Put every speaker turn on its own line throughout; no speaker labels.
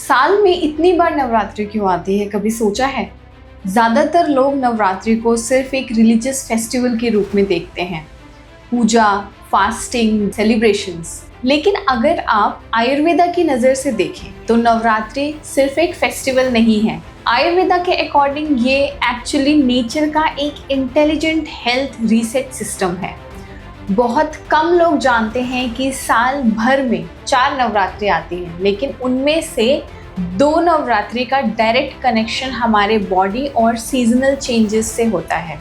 साल में इतनी बार नवरात्रि क्यों आती है, कभी सोचा है? ज़्यादातर लोग नवरात्रि को सिर्फ एक रिलीजियस फेस्टिवल के रूप में देखते हैं, पूजा, फास्टिंग, सेलिब्रेशंस। लेकिन अगर आप आयुर्वेदा की नज़र से देखें तो नवरात्रि सिर्फ एक फेस्टिवल नहीं है। आयुर्वेदा के अकॉर्डिंग ये एक्चुअली नेचर का एक इंटेलिजेंट हेल्थ रीसेट सिस्टम है। बहुत कम लोग जानते हैं कि साल भर में 4 नवरात्रि आती हैं, लेकिन उनमें से 2 नवरात्रि का डायरेक्ट कनेक्शन हमारे बॉडी और सीजनल चेंजेस से होता है।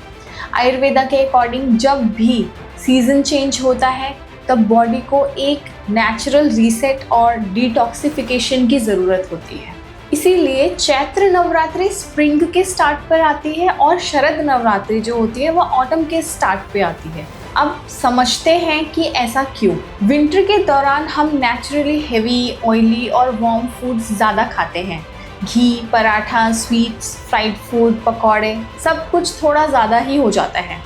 आयुर्वेदा के अकॉर्डिंग जब भी सीज़न चेंज होता है तब बॉडी को एक नेचुरल रीसेट और डिटॉक्सिफिकेशन की ज़रूरत होती है। इसीलिए चैत्र नवरात्रि स्प्रिंग के स्टार्ट पर आती है और शरद नवरात्रि जो होती है वह ऑटम के स्टार्ट पे आती है। अब समझते हैं कि ऐसा क्यों। विंटर के दौरान हम नेचुरली हेवी, ऑयली और वार्म फूड्स ज़्यादा खाते हैं। घी, पराठा, स्वीट्स, फ्राइड फूड, पकौड़े, सब कुछ थोड़ा ज़्यादा ही हो जाता है।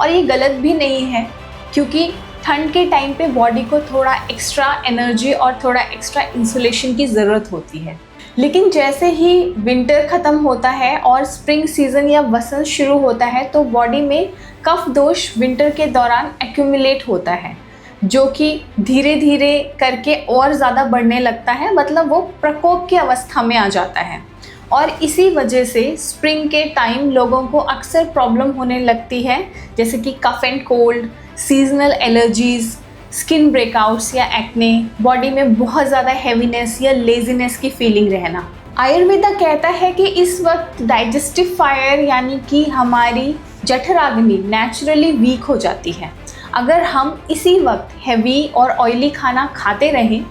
और ये गलत भी नहीं है, क्योंकि ठंड के टाइम पे बॉडी को थोड़ा एक्स्ट्रा एनर्जी और थोड़ा एक्स्ट्रा इंसुलेशन की ज़रूरत होती है। लेकिन जैसे ही विंटर ख़त्म होता है और स्प्रिंग सीज़न या वसंत शुरू होता है तो बॉडी में कफ दोष विंटर के दौरान एक्यूमुलेट होता है, जो कि धीरे धीरे करके और ज़्यादा बढ़ने लगता है। मतलब वो प्रकोप की अवस्था में आ जाता है। और इसी वजह से स्प्रिंग के टाइम लोगों को अक्सर प्रॉब्लम होने लगती है, जैसे कि cough and cold, seasonal allergies, skin breakouts या एक्ने, बॉडी में बहुत ज़्यादा हैवीनेस या लेजीनेस की फीलिंग रहना। आयुर्वेदा कहता है कि इस वक्त डाइजेस्टिव फायर यानी कि हमारी जठराग्नि नेचुरली वीक हो जाती है। अगर हम इसी वक्त हैवी और ऑयली खाना खाते रहें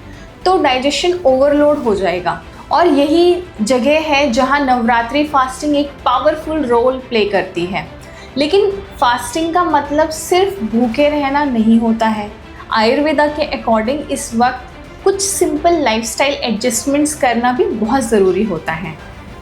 तो डाइजेशन ओवरलोड हो जाएगा। और यही जगह है जहां नवरात्रि फास्टिंग एक पावरफुल रोल प्ले करती है। लेकिन फास्टिंग का मतलब सिर्फ भूखे रहना नहीं होता है। आयुर्वेदा के अकॉर्डिंग इस वक्त कुछ सिंपल लाइफस्टाइल एडजस्टमेंट्स करना भी बहुत ज़रूरी होता है।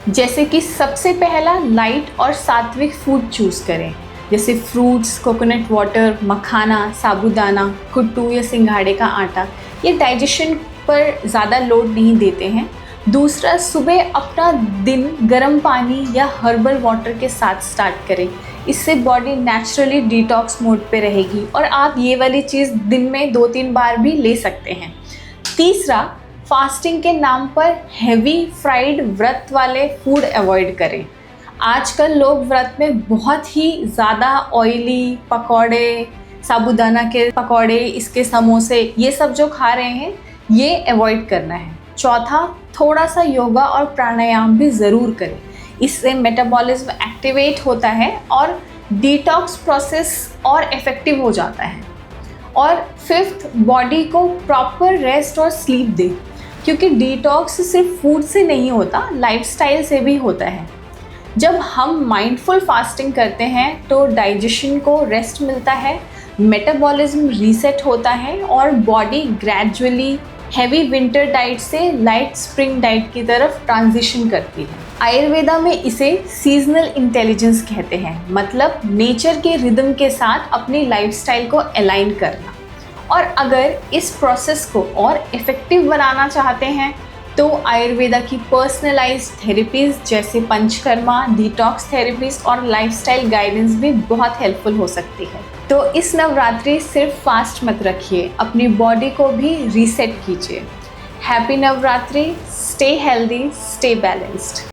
जैसे कि सबसे पहला, लाइट और सात्विक फूड चूज़ करें, जैसे फ्रूट्स, कोकोनट वाटर, मखाना, साबूदाना, कुट्टू या सिंघाड़े का आटा। ये डाइजेशन पर ज़्यादा लोड नहीं देते हैं। दूसरा, सुबह अपना दिन गर्म पानी या हर्बल वाटर के साथ स्टार्ट करें। इससे बॉडी नेचुरली डिटॉक्स मोड पे रहेगी और आप ये वाली चीज़ दिन में 2-3 बार भी ले सकते हैं। तीसरा, फास्टिंग के नाम पर हैवी फ्राइड व्रत वाले फूड अवॉइड करें। आजकल लोग व्रत में बहुत ही ज़्यादा ऑयली पकौड़े, साबूदाना के पकौड़े, इसके समोसे, ये सब जो खा रहे हैं ये अवॉइड करना है। चौथा, थोड़ा सा योगा और प्राणायाम भी ज़रूर करें। इससे मेटाबॉलिज्म एक्टिवेट होता है और डिटॉक्स प्रोसेस और इफ़ेक्टिव हो जाता है। और फिफ्थ, बॉडी को प्रॉपर रेस्ट और स्लीप दें, क्योंकि डिटॉक्स सिर्फ फूड से नहीं होता, लाइफस्टाइल से भी होता है। जब हम माइंडफुल फास्टिंग करते हैं तो डाइजेशन को रेस्ट मिलता है, मेटाबॉलिज्म रीसेट होता है और body gradually heavy winter diet से लाइट स्प्रिंग डाइट की तरफ ट्रांजिशन करती है। आयुर्वेदा में इसे सीजनल इंटेलिजेंस कहते हैं, मतलब नेचर के रिदम के साथ अपनी लाइफस्टाइल को अलाइन करना। और अगर इस प्रोसेस को और इफ़ेक्टिव बनाना चाहते हैं तो आयुर्वेदा की पर्सनलाइज्ड थेरेपीज़ जैसे पंचकर्मा, डिटॉक्स थेरेपीज और लाइफस्टाइल गाइडेंस भी बहुत हेल्पफुल हो सकती है। तो इस नवरात्रि सिर्फ फास्ट मत रखिए, अपनी बॉडी को भी रीसेट कीजिए। Happy Navratri, stay healthy, stay balanced.